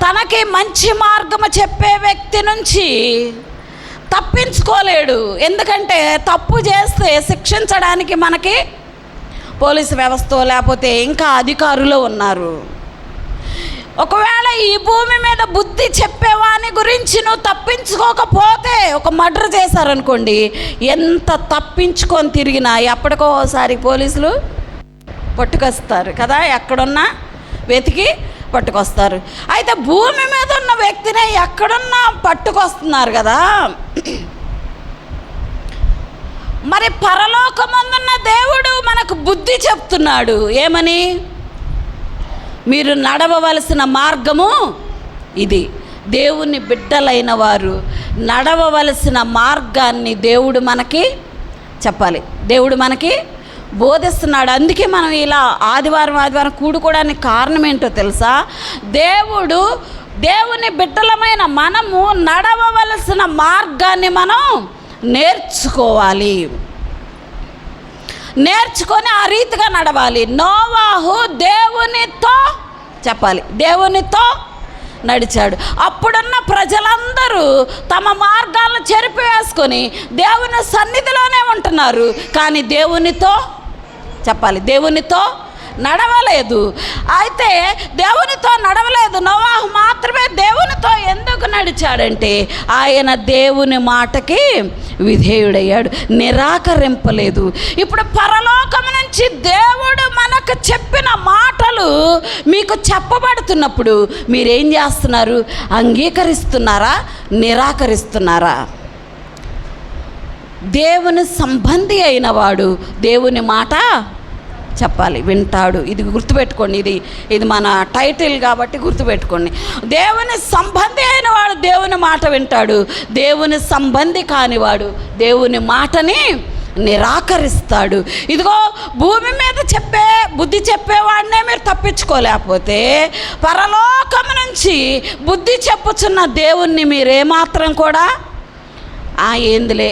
తనకి మంచి మార్గము చెప్పే వ్యక్తి నుంచి తప్పించుకోలేడు. ఎందుకంటే తప్పు చేస్తే శిక్షించడానికి మనకి పోలీసు వ్యవస్థ లేకపోతే ఇంకా అధికారులు ఉన్నారు. ఒకవేళ ఈ భూమి మీద బుద్ధి చెప్పేవాని గురించి నువ్వు తప్పించుకోకపోతే, ఒక మర్డర్ చేశారనుకోండి, ఎంత తప్పించుకొని తిరిగినా ఎప్పటికోసారి పోలీసులు పట్టుకొస్తారు కదా, ఎక్కడున్నా వెతికి పట్టుకొస్తారు. అయితే భూమి మీద ఉన్న వ్యక్తినే ఎక్కడున్నా పట్టుకొస్తున్నారు కదా. మరి పరలోకమందున్న దేవుడు మనకు బుద్ధి చెప్తున్నాడు. ఏమని? మీరు నడవవలసిన మార్గము ఇది. దేవుని బిడ్డలైన వారు నడవవలసిన మార్గాన్ని దేవుడు మనకి చెప్పాలి, దేవుడు మనకి బోధిస్తున్నాడు. అందుకే మనం ఇలా ఆదివారం కూడుకోవడానికి కారణం ఏంటో తెలుసా? దేవుని బిడ్డలమైన మనము నడవవలసిన మార్గాన్ని మనం నేర్చుకోవాలి. నేర్చుకొని ఆ రీతిగా నడవాలి. నోవాహు దేవునితో చెప్పాలి, దేవునితో నడిచాడు. అప్పుడున్న ప్రజలందరూ తమ మార్గాలను చెరిపివేసుకొని దేవుని సన్నిధిలోనే ఉంటున్నారు, కానీ దేవునితో చెప్పాలి, దేవునితో నడవలేదు. అయితే దేవునితో నడవలేదు. నోవాహు మాత్రమే దేవునితో ఎందుకు నడిచాడంటే ఆయన దేవుని మాటకి విధేయుడయ్యాడు, నిరాకరింపలేదు. ఇప్పుడు పరలోకం నుంచి దేవుడు మనకు చెప్పిన మాటలు మీకు చెప్పబడుతున్నప్పుడు మీరేం చేస్తున్నారు? అంగీకరిస్తున్నారా? నిరాకరిస్తున్నారా? దేవుని సంబంధి అయిన వాడు దేవుని మాట చెప్పాలి, వింటాడు. ఇది గుర్తుపెట్టుకోండి, ఇది మన టైటిల్ కాబట్టి గుర్తుపెట్టుకోండి. దేవుని సంబంధి అయిన వాడు దేవుని మాట వింటాడు, దేవుని సంబంధి కానివాడు దేవుని మాటని నిరాకరిస్తాడు. ఇదిగో భూమి మీద బుద్ధి చెప్పేవాడినే మీరు తప్పించుకోలేకపోతే పరలోకం నుంచి బుద్ధి చెప్పుచున్న దేవుణ్ణి మీరేమాత్రం కూడా ఏందిలే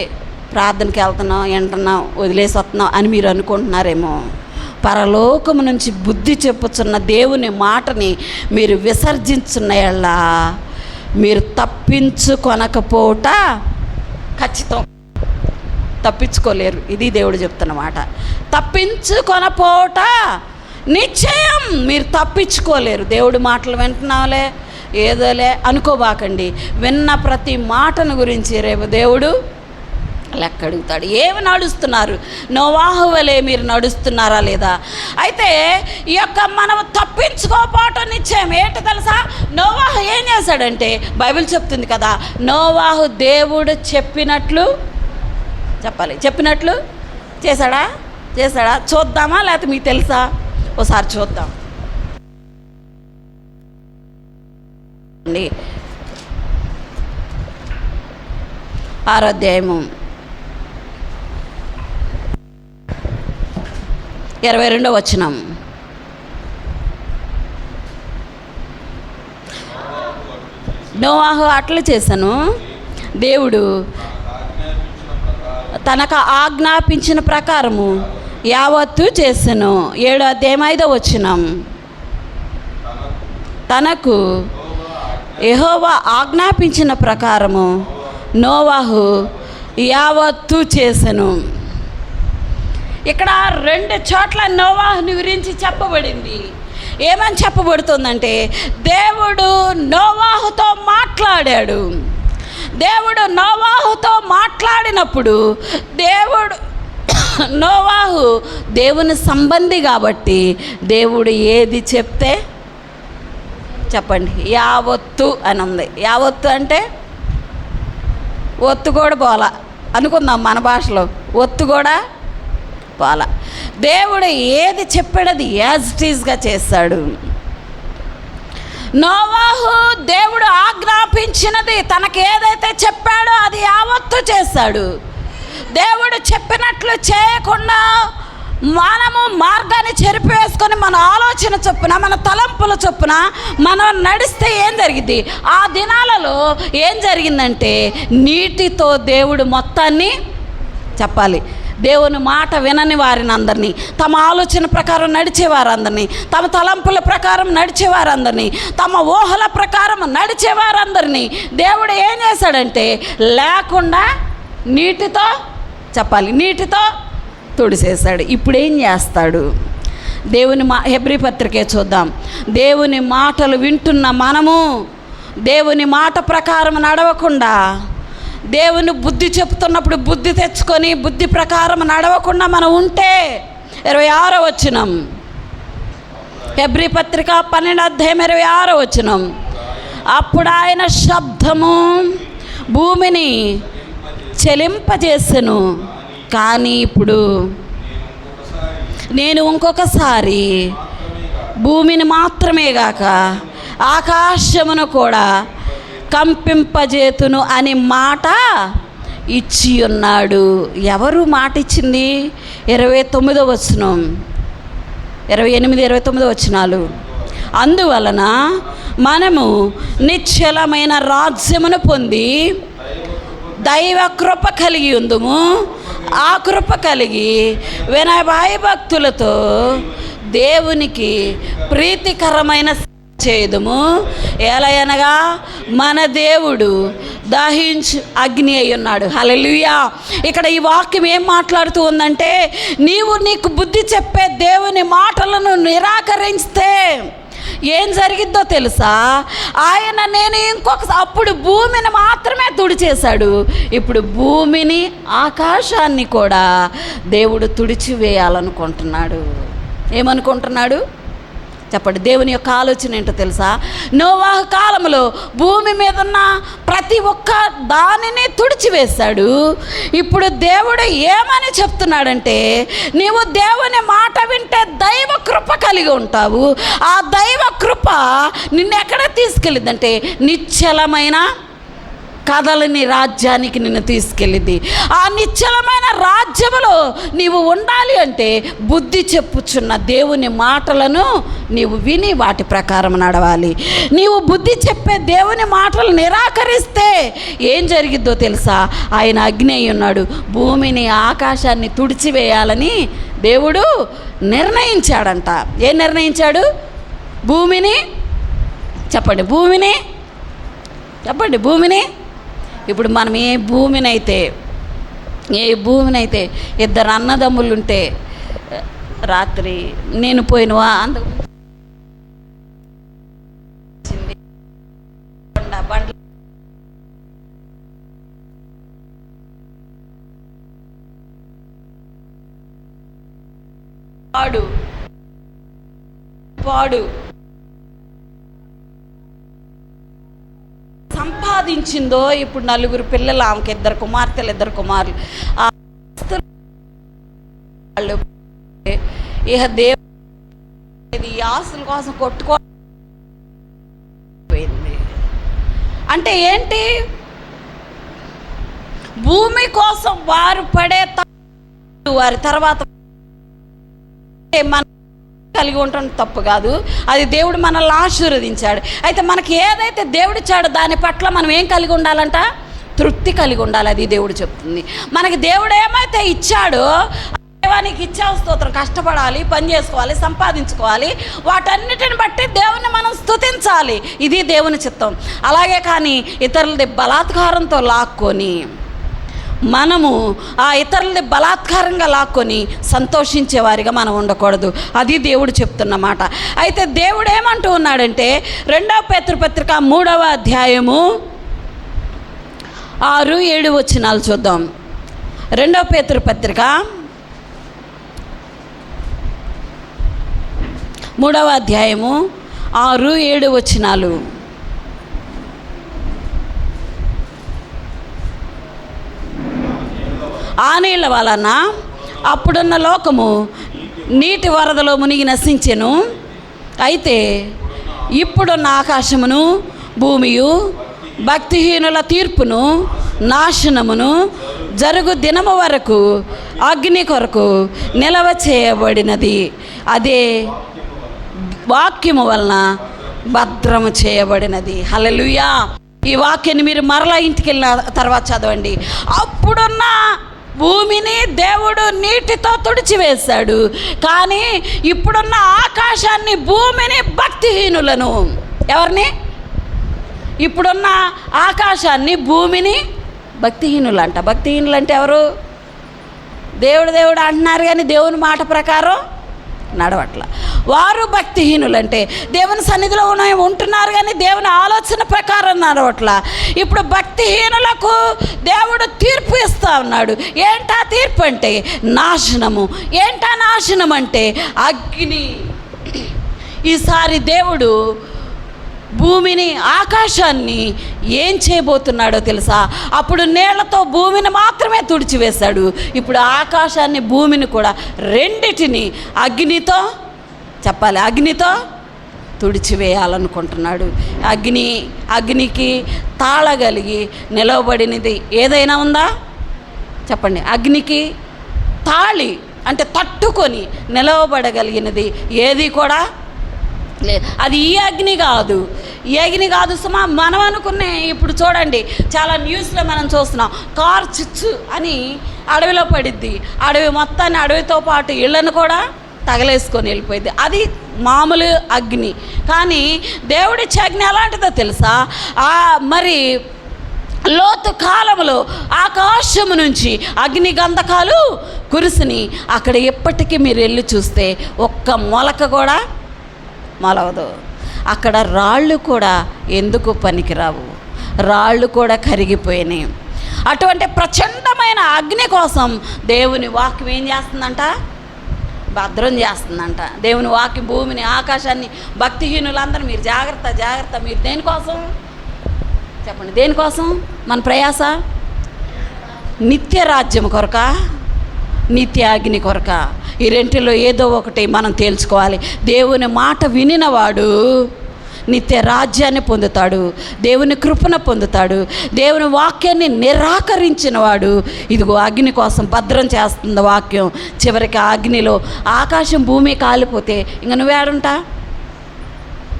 ప్రార్థనకి వెళ్తున్నాం, వింటున్నాం, వదిలేసి వస్తున్నాం అని మీరు అనుకుంటున్నారేమో. పరలోకము నుంచి బుద్ధి చెప్పుచున్న దేవుని మాటని మీరు విసర్జించున్నయల్లా మీరు తప్పించుకొనకపోట ఖచ్చితం, తప్పించుకోలేరు. ఇది దేవుడు చెప్తున్న మాట. తప్పించుకొనపోట నిశ్చయం, మీరు తప్పించుకోలేరు. దేవుడి మాటలు వింటున్నావులే, ఏదోలే అనుకోబాకండి. విన్న ప్రతి మాటను గురించి రేపు దేవుడు లెక్క అడుగుతాడు. ఏమి నడుస్తున్నారు? నోవాహు వలె మీరు నడుస్తున్నారా లేదా? అయితే ఈ యొక్క మనం తప్పించుకోపోవటం నిశ్చయం. ఏంటో తెలుసా? నోవాహు ఏం చేశాడంటే, బైబిల్ చెప్తుంది కదా, నోవాహు దేవుడు చెప్పినట్లు చెప్పాలి, చెప్పినట్లు చేశాడా? చూద్దామా, లేకపోతే మీకు తెలుసా? ఒకసారి చూద్దాం. 6వ అధ్యాయము 22వ వచనం. నోవాహు అట్లు చేశాను, దేవుడు తనకు ఆజ్ఞాపించిన ప్రకారము యావత్తు చేశాను. 7వ అధ్యాయం 5వ వచనం. తనకు యెహోవా ఆజ్ఞాపించిన ప్రకారము నోవాహు యావత్తు చేశాను. ఇక్కడ 2 చోట్ల నోవాహుని గురించి చెప్పబడింది. ఏమని చెప్పబడుతుందంటే, దేవుడు నోవాహుతో మాట్లాడాడు. దేవుడు నోవాహుతో మాట్లాడినప్పుడు నోవాహు దేవుని సంబంధి కాబట్టి దేవుడు ఏది చెప్తే చెప్పండి యావత్తు అని ఉంది. యావత్తు అంటే ఒత్తు కూడా పోలా అనుకుందాం, మన భాషలో ఒత్తు కూడా పోలా. దేవుడు ఏది చెప్పాడు అది యాజ్ ఇట్ ఈజ్గా చేస్తాడు. నోవాహు దేవుడు ఆజ్ఞాపించినది తనకు ఏదైతే చెప్పాడో అది యావత్తు చేశాడు. దేవుడు చెప్పినట్లు చేయకుండా మనము మార్గాన్ని చెరిపివేసుకొని మన ఆలోచన చొప్పున, మన తలంపుల చొప్పున మనం నడిస్తే ఏం జరిగింది? ఆ దినాలలో ఏం జరిగిందంటే నీటితో దేవుడు మొత్తాన్ని చెప్పాలి. దేవుని మాట వినని వారిని అందరినీ, తమ ఆలోచన ప్రకారం నడిచేవారందరినీ, తమ తలంపుల ప్రకారం నడిచేవారందరినీ, తమ ఊహల ప్రకారం నడిచేవారందరినీ దేవుడు ఏం చేశాడంటే లేకుండా నీటితో చెప్పాలి, నీటితో తుడిసేశాడు. ఇప్పుడు ఏం చేస్తాడు? దేవుని హెబ్రీ పత్రికే చూద్దాం. దేవుని మాటలు వింటున్న మనము దేవుని మాట ప్రకారం నడవకుండా, దేవుని బుద్ధి చెప్తున్నప్పుడు బుద్ధి తెచ్చుకొని బుద్ధి ప్రకారం నడవకుండా మనం ఉంటే 26వ వచనం, హెబ్రీ పత్రిక 12:26వ వచనం, అప్పుడు ఆయన శబ్దము భూమిని చెలింపజేసెను, కానీ ఇప్పుడు నేను ఇంకొకసారి భూమిని మాత్రమే గాక ఆకాశమును కూడా కంపింపజేతును అని మాట ఇచ్చి ఉన్నాడు. ఎవరు మాట ఇచ్చింది? 29వ వచనం, 28, 29 వచనాలు. అందువలన మనము నిశ్చలమైన రాజ్యమును పొంది దైవ కృప కలిగి ఉందుము. ఆ కృప కలిగి వినయభక్తులతో దేవునికి ప్రీతికరమైన చేదుము. ఎలయనగా మన దేవుడు దహించు అగ్ని అయి ఉన్నాడు. హల్లెలూయా. ఇక్కడ ఈ వాక్యం ఏం మాట్లాడుతూ ఉందంటే, నీకు బుద్ధి చెప్పే దేవుని మాటలను నిరాకరిస్తే ఏం జరిగిద్దో తెలుసా? ఆయన అప్పుడు భూమిని మాత్రమే తుడిచేశాడు. ఇప్పుడు భూమిని ఆకాశాన్ని కూడా దేవుడు తుడిచివేయాలనుకుంటున్నాడు. ఏమనుకుంటున్నాడు చెప్పండి? దేవుని యొక్క ఆలోచన ఏంటో తెలుసా? నోవాహు కాలంలో భూమి మీద ఉన్న ప్రతి ఒక్క దానిని తుడిచివేశాడు. ఇప్పుడు దేవుడు ఏమని చెప్తున్నాడంటే, నీవు దేవుని మాట వింటే దైవ కృప కలిగి ఉంటావు. ఆ దైవ కృప నిన్ను ఎక్కడ తీసుకెళ్ళిందంటే నిశ్చలమైన కదలని రాజ్యానికి నిన్ను తీసుకెళ్ళింది. ఆ నిశ్చలమైన రాజ్యములో నీవు ఉండాలి అంటే బుద్ధి చెప్పుచున్న దేవుని మాటలను నీవు విని వాటి ప్రకారం నడవాలి. నీవు బుద్ధి చెప్పే దేవుని మాటలు నిరాకరిస్తే ఏం జరిగిద్దో తెలుసా? ఆయన అగ్ని అయి ఉన్నాడు. భూమిని ఆకాశాన్ని తుడిచివేయాలని దేవుడు నిర్ణయించాడంట. ఏం నిర్ణయించాడు? భూమిని చెప్పండి, భూమిని చెప్పండి, భూమిని. ఇప్పుడు మనం ఏ భూమినైతే ఇద్దరు అన్నదమ్ములు ఉంటే రాత్రి నేను పోయినవా అంత పాడు సంపాదించిందో ఇప్పుడు 4 పిల్లలు, ఆమెకి 2 కుమార్తెలు 2 కుమారులు. ఇహ దేవుడి ఆస్తుల కోసం కొట్టుకోపోయింది. అంటే ఏంటి? భూమి కోసం వారు పడే వారి తర్వాత మన కలిగి ఉండటం తప్పు కాదు. అది దేవుడు మనల్ని ఆశీర్వదించాడు. అయితే మనకి ఏదైతే దేవుడు ఇచ్చాడో దాని పట్ల మనం ఏం కలిగి ఉండాలంట? తృప్తి కలిగి ఉండాలి. అది దేవుడు చెప్తుంది. మనకి దేవుడు ఏమైతే ఇచ్చాడో దేవానికి ఇచ్చావు స్తోత్రం. కష్టపడాలి, పని చేసుకోవాలి, సంపాదించుకోవాలి. వాటన్నిటిని బట్టి దేవుని మనం స్తుతించాలి. ఇది దేవుని చిత్తం. అలాగే కానీ ఇతరులది బలాత్కారంతో లాక్కొని మనము ఆ ఇతరులని బలాత్కారంగా లాక్కొని సంతోషించేవారిగా మనం ఉండకూడదు. అది దేవుడు చెప్తున్నమాట. అయితే దేవుడు ఏమంటూ ఉన్నాడంటే 2వ పేతురు పత్రిక 3వ అధ్యాయము 6-7 వచనాలు చూద్దాం. 2వ పేతురు పత్రిక 3వ అధ్యాయము 6-7 వచనాలు. ఆ నీళ్ళ వలన అప్పుడున్న లోకము నీటి వరదలో మునిగి నశించెను. అయితే ఇప్పుడున్న ఆకాశమును భూమియు భక్తిహీనుల తీర్పును నాశనమును జరుగు దినము వరకు అగ్ని కొరకు నిలవ చేయబడినది. అదే వాక్యము వలన భద్రము చేయబడినది. హల్లెలూయా. ఈ వాక్యాన్ని మీరు మరలా ఇంటికి వెళ్ళిన తర్వాత చదవండి. అప్పుడున్న భూమిని దేవుడు నీటితో తుడిచివేశాడు, కానీ ఇప్పుడున్న ఆకాశాన్ని, భూమిని, భక్తిహీనులను, ఎవరిని? ఇప్పుడున్న ఆకాశాన్ని, భూమిని భక్తిహీనులు అంట. భక్తిహీనులు అంటే ఎవరు? దేవుడు అంటున్నారు కానీ దేవుని మాట ప్రకారం నడవట్ల. వారు భక్తిహీనులు అంటే దేవుని సన్నిధిలో ఉంటున్నారు కానీ దేవుని ఆలోచన ప్రకారం నడవట్ల. ఇప్పుడు భక్తిహీనులకు దేవుడు తీర్పు ఇస్తా ఉన్నాడు. ఏంటా తీర్పు అంటే నాశనము. ఏంటా నాశనం అంటే అగ్ని. ఈసారి దేవుడు భూమిని, ఆకాశాన్ని ఏం చేయబోతున్నాడో తెలుసా? అప్పుడు నీళ్లతో భూమిని మాత్రమే తుడిచివేశాడు. ఇప్పుడు ఆకాశాన్ని, భూమిని కూడా రెండిటిని అగ్నితో, చెప్పాలి, అగ్నితో తుడిచివేయాలనుకుంటున్నాడు. అగ్నికి తాళగలిగి నిలవబడినది ఏదైనా ఉందా? చెప్పండి. అగ్నికి తాళి అంటే తట్టుకొని నిలవబడగలిగినది ఏది కూడా లేదు. అది ఈ అగ్ని కాదు సుమా. మనం అనుకునే, ఇప్పుడు చూడండి చాలా న్యూస్లో మనం చూస్తున్నాం, కార్ చిచ్చు అని అడవిలో పడిద్ది. అడవి మొత్తాన్ని, అడవితో పాటు ఇళ్ళను కూడా తగలేసుకొని వెళ్ళిపోయింది. అది మామూలు అగ్ని. కానీ దేవుడిచ్చే అగ్ని ఎలాంటిదో తెలుసా? మరి లోతు కాలంలో ఆకాశము నుంచి అగ్ని గంధకాలు కురిసిని. అక్కడ ఎప్పటికీ మీరు వెళ్ళి చూస్తే ఒక్క మొలక కూడా మొలవదు. అక్కడ రాళ్ళు కూడా ఎందుకు పనికిరావు, రాళ్ళు కూడా కరిగిపోయినాయి. అటువంటి ప్రచండమైన అగ్ని కోసం దేవుని వాక్యం ఏం చేస్తుందంట? భద్రం చేస్తుందంట. దేవుని వాక్యం భూమిని, ఆకాశాన్ని, భక్తిహీనులందరూ మీరు జాగ్రత్త. మీరు దేనికోసం చెప్పండి? దేనికోసం మన ప్రయాస? నిత్య రాజ్యం కొరక, నిత్య అగ్ని కొరక? ఈ రెంటిలో ఏదో ఒకటి మనం తేల్చుకోవాలి. దేవుని మాట వినినవాడు నిత్య రాజ్యాన్ని పొందుతాడు, దేవుని కృపను పొందుతాడు. దేవుని వాక్యాన్ని నిరాకరించిన వాడు ఇదిగో అగ్ని కోసం భద్రం చేస్తుంది వాక్యం. చివరికి ఆ అగ్నిలో ఆకాశం, భూమి కాలిపోతే ఇంక నువ్వేడుంటా?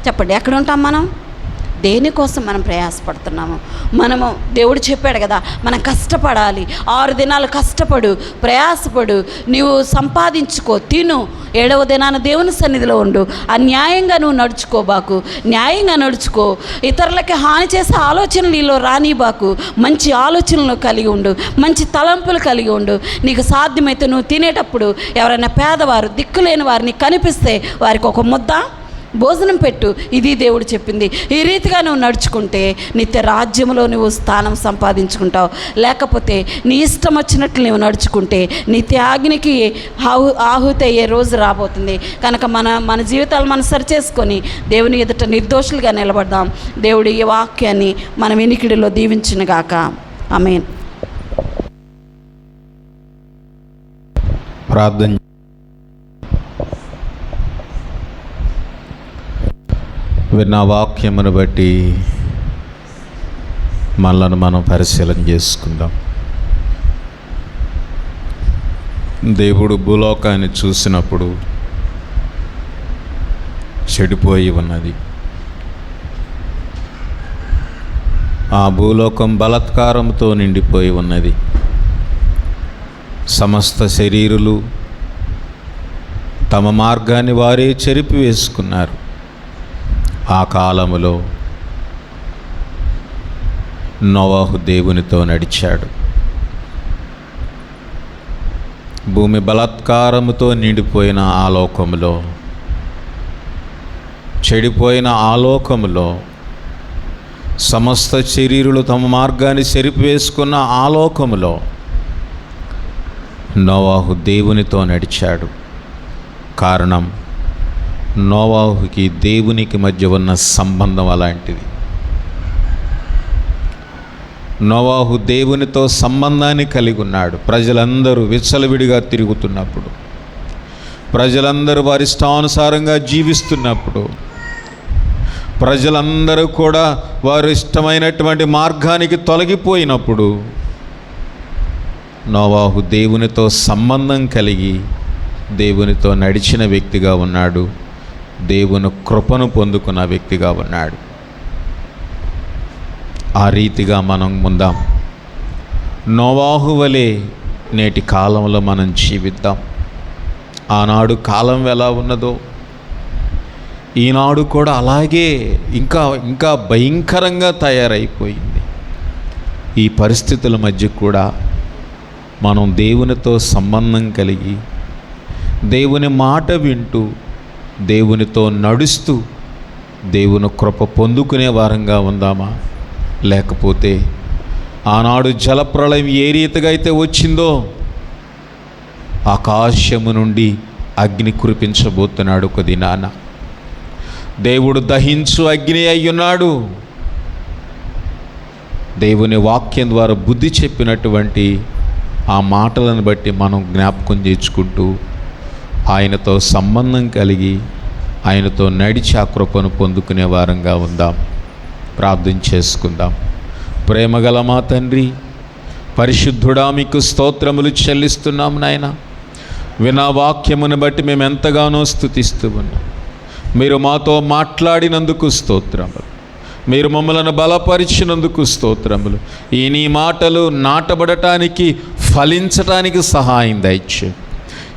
చెప్పండి, ఎక్కడ ఉంటాం మనం? దేనికోసం మనం ప్రయాసపడుతున్నాము? మనము దేవుడు చెప్పాడు కదా, మనం కష్టపడాలి. 6 దినాలు కష్టపడు, ప్రయాసపడు, నీవు సంపాదించుకో, తిను. 7వ దినాన దేవుని సన్నిధిలో ఉండు. అన్యాయంగా నువ్వు నడుచుకోబాకు, న్యాయంగా నడుచుకో. ఇతరులకి హాని చేసే ఆలోచనలు నీలో రానిబాకు. మంచి ఆలోచనలు కలిగి ఉండు, మంచి తలంపులు కలిగి ఉండు. నీకు సాధ్యమైతే నువ్వు తినేటప్పుడు ఎవరైనా పేదవారు, దిక్కులేని వారిని కనిపిస్తే వారికి ఒక ముద్ద భోజనం పెట్టు. ఇది దేవుడు చెప్పింది. ఈ రీతిగా నువ్వు నడుచుకుంటే నిత్య రాజ్యంలో నువ్వు స్థానం సంపాదించుకుంటావు. లేకపోతే నీ ఇష్టం వచ్చినట్లు నువ్వు నడుచుకుంటే నిత్య అగ్నికి ఆహుతి అయ్యే రోజు రాబోతుంది. కనుక మన జీవితాలు మనం సరి చేసుకొని దేవుని ఎదుట నిర్దోషులుగా నిలబడదాం. దేవుడు ఈ వాక్యాన్ని మన వినికిడిలో దీవించునుగాక. ఆమేన్. ప్రార్థన. విన్న వాక్యమును బట్టి మనలను మనం పరిశీలన చేసుకుందాం. దేవుడు భూలోకాన్ని చూసినప్పుడు చెడిపోయి ఉన్నది. ఆ భూలోకం బలాత్కారంతో నిండిపోయి ఉన్నది. సమస్త శరీరులు తమ మార్గాన్ని వారే చెరిపివేసుకున్నారు. ఆ కాలములో నోవాహు దేవునితో నడిచాడు. భూమి బలాత్కారముతో నిండిపోయిన ఆ లోకములో, చెడిపోయిన ఆ లోకములో, సమస్త శరీరులు తమ మార్గాన్ని చెరిపివేసుకున్న ఆ లోకములో నోవాహు దేవునితో నడిచాడు. కారణం, నోవాహుకి దేవునికి మధ్య ఉన్న సంబంధం అలాంటిది. నోవాహు దేవునితో సంబంధాన్ని కలిగి ఉన్నాడు. ప్రజలందరూ విచ్చలవిడిగా తిరుగుతున్నప్పుడు, ప్రజలందరూ వారి ఇష్టానుసారంగా జీవిస్తున్నప్పుడు, ప్రజలందరూ కూడా వారి ఇష్టమైనటువంటి మార్గానికి తొలగిపోయినప్పుడు నోవాహు దేవునితో సంబంధం కలిగి దేవునితో నడిచిన వ్యక్తిగా ఉన్నాడు. దేవుని కృపను పొందుకున్న వ్యక్తిగా ఉన్నాడు. ఆ రీతిగా మనం ముందాం. నోవాహు వలె నేటి కాలంలో మనం జీవిద్దాం. ఆనాడు కాలం ఎలా ఉన్నదో ఈనాడు కూడా అలాగే ఇంకా భయంకరంగా తయారైపోయింది. ఈ పరిస్థితుల మధ్య కూడా మనం దేవునితో సంబంధం కలిగి దేవుని మాట వింటూ దేవునితో నడుస్తూ దేవుని కృప పొందుకునే వారంగా ఉందామా? లేకపోతే ఆనాడు జలప్రళయం ఏ రీతిగా అయితే వచ్చిందో ఆకాశము నుండి అగ్ని కురిపించబోతున్నాడు ఒక దినాన. దేవుడు దహించు అగ్ని అయ్యున్నాడు. దేవుని వాక్యం ద్వారా బుద్ధి చెప్పినటువంటి ఆ మాటలను బట్టి మనం జ్ఞాపకం చేసుకుంటూ ఆయనతో సంబంధం కలిగి ఆయనతో నడిచి ఆ కృపను పొందుకునే వారంగా ఉందాం. ప్రార్థన చేసుకుందాం. ప్రేమగల మా తండ్రి, పరిశుద్ధుడా, మీకు స్తోత్రములు చెల్లిస్తున్నాం నాయన. వినా వాక్యమును బట్టి మేము ఎంతగానో స్తుతిస్తూ ఉన్నాం. మీరు మాతో మాట్లాడినందుకు స్తోత్రములు. మీరు మమ్మలను బలపరిచినందుకు స్తోత్రములు. ఈ నీ మాటలు నాటబడటానికి, ఫలించటానికి సహాయం దయచే.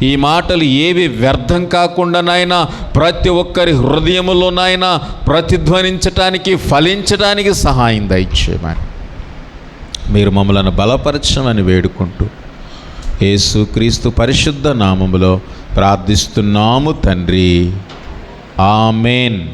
ఈ మాటలు ఏవి వ్యర్థం కాకుండా నాయన ప్రతి ఒక్కరి హృదయములోనైనా ప్రతిధ్వనించటానికి, ఫలించటానికి సహాయం దయచేయమని మీరు మమ్మలను బలపరచమని వేడుకుంటూ యేసుక్రీస్తు పరిశుద్ధ నామములో ప్రార్థిస్తున్నాము తండ్రి. ఆమేన్.